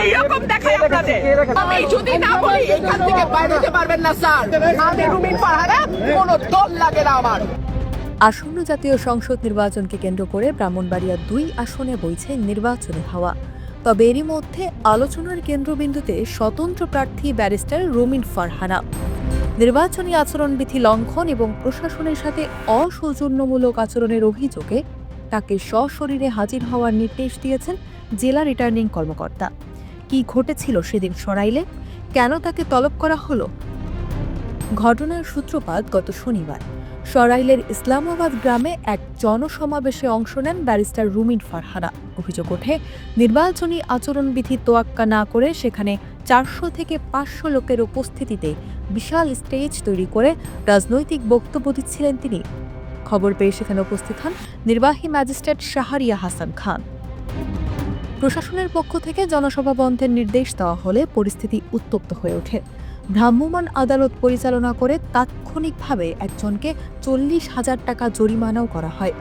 এইরকম দেখায় আপনাদের। আমি যদি না বলি এখান থেকে বাইরে যেতে পারবেন না স্যার। আমি রুমিন ফারহানা, কোনো দল লাগে না আমার। আসন্ন জাতীয় সংসদ নির্বাচনকে কেন্দ্র করে ব্রাহ্মণবাড়িয়া ২ আসনে বইছে নির্বাচনী হাওয়া। তবে এরই মধ্যে আলোচনার কেন্দ্রবিন্দুতে স্বতন্ত্র প্রার্থী ব্যারিস্টার রুমিন ফারহানা। নির্বাচনী আচরণবিধি লঙ্ঘন এবং প্রশাসনের সাথে অসৌজন্যমূলক আচরণের অভিযোগে তাকে সশরীরে হাজির হওয়ার নির্দেশ দিয়েছেন জেলা রিটার্নিং কর্মকর্তা। কি ঘটেছিল সেদিন সরাইলে, কেন তাকে তলব করা হলো? ঘটনার সূত্রপাত গত শনিবার সরাইলের ইসলামাবাদ গ্রামে এক জনসমাবেশে অংশ নেন ব্যারিস্টার রুমিন ফারহানা। অভিযোগ ওঠে, নির্বাচনী আচরণবিধি তোয়াক্কা না করে সেখানে ৪০০ থেকে ৫০০ লোকের উপস্থিতিতে বিশাল স্টেজ তৈরি করে রাজনৈতিক বক্তব্য দিচ্ছিলেন তিনি। খবর পেয়ে সেখানে উপস্থিত হন নির্বাহী ম্যাজিস্ট্রেট শাহরিয়া হাসান খান। প্রশাসনের পক্ষ থেকে জনসভা বন্ধের নির্দেশ দেওয়া হলে পরিস্থিতি উত্তপ্ত হয়ে ওঠে। ভ্রাম্যমাণ আদালত পরিচালনা করে তাৎক্ষণিকভাবে একজনকে ৪০,০০০ টাকা জরিমানাও করা হয়।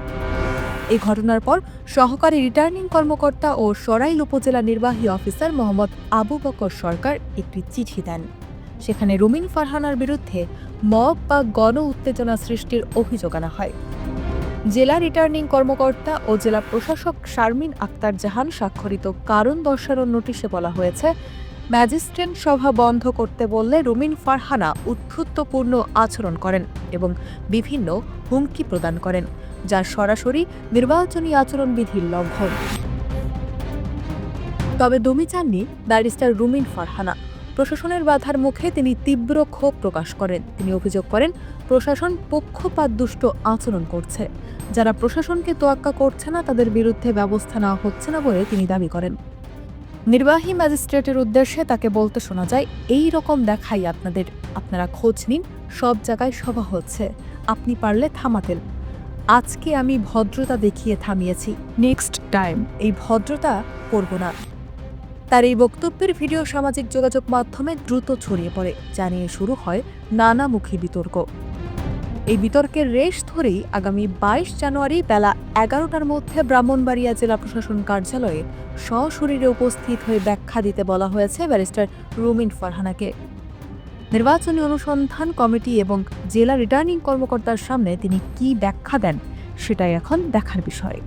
এই ঘটনার পর সহকারী রিটার্নিং কর্মকর্তা ও সরাইল উপজেলা নির্বাহী অফিসার মোহাম্মদ আবু বকর সরকার একটি চিঠি দেন। সেখানে রুমিন ফারহানার বিরুদ্ধে মব বা গণ উত্তেজনা সৃষ্টির অভিযোগ আনা হয়। জেলা রিটার্নিং কর্মকর্তা ও জেলা প্রশাসক শারমিন আক্তার জাহান স্বাক্ষরিত কারণ দর্শানোর নোটিশে বলা হয়েছে, ম্যাজিস্ট্রেট সভা বন্ধ করতে বললে রুমিন ফারহানা উদ্ধত্তপূর্ণ আচরণ করেন এবং বিভিন্ন হুমকি প্রদান করেন, যা সরাসরি নির্বাচনী আচরণবিধির লঙ্ঘন। তবে দমি চাননি ব্যারিস্টার রুমিন ফারহানা। প্রশাসনের বাধার মুখে তিনি তীব্র ক্ষোভ প্রকাশ করেন। তিনি অভিযোগ করেন, প্রশাসন পক্ষপাতদুষ্ট আচরণ করছে। যারা প্রশাসনকে তোয়াক্কা করছে না তাদের বিরুদ্ধে ব্যবস্থা নেওয়া হচ্ছে না বলে তিনি দাবি করেন। নির্বাহী ম্যাজিস্ট্রেটের উদ্দেশ্যে তাকে বলতে শোনা যায়, এই রকম দেখাই আপনাদের, আপনারা খোঁজ নিন, সব জায়গায় সভা হচ্ছে, আপনি পারলে থামাতেন। আজকে আমি ভদ্রতা দেখিয়ে থামিয়েছি, নেক্সট টাইম এই ভদ্রতা করব না। তার এই বক্তব্যের ভিডিও সামাজিক যোগাযোগ মাধ্যমে দ্রুত ছড়িয়ে পড়ে, যা নিয়ে শুরু হয় নানামুখী বিতর্ক। এই বিতর্কের রেশ ধরেই আগামী ২২ জানুয়ারি বেলা ১১টার মধ্যে ব্রাহ্মণবাড়িয়া জেলা প্রশাসন কার্যালয়ে সশরীরে উপস্থিত হয়ে ব্যাখ্যা দিতে বলা হয়েছে ব্যারিস্টার রুমিন ফারহানাকে। নির্বাচনী অনুসন্ধান কমিটি এবং জেলা রিটার্নিং কর্মকর্তার সামনে তিনি কি ব্যাখ্যা দেন সেটাই এখন দেখার বিষয়।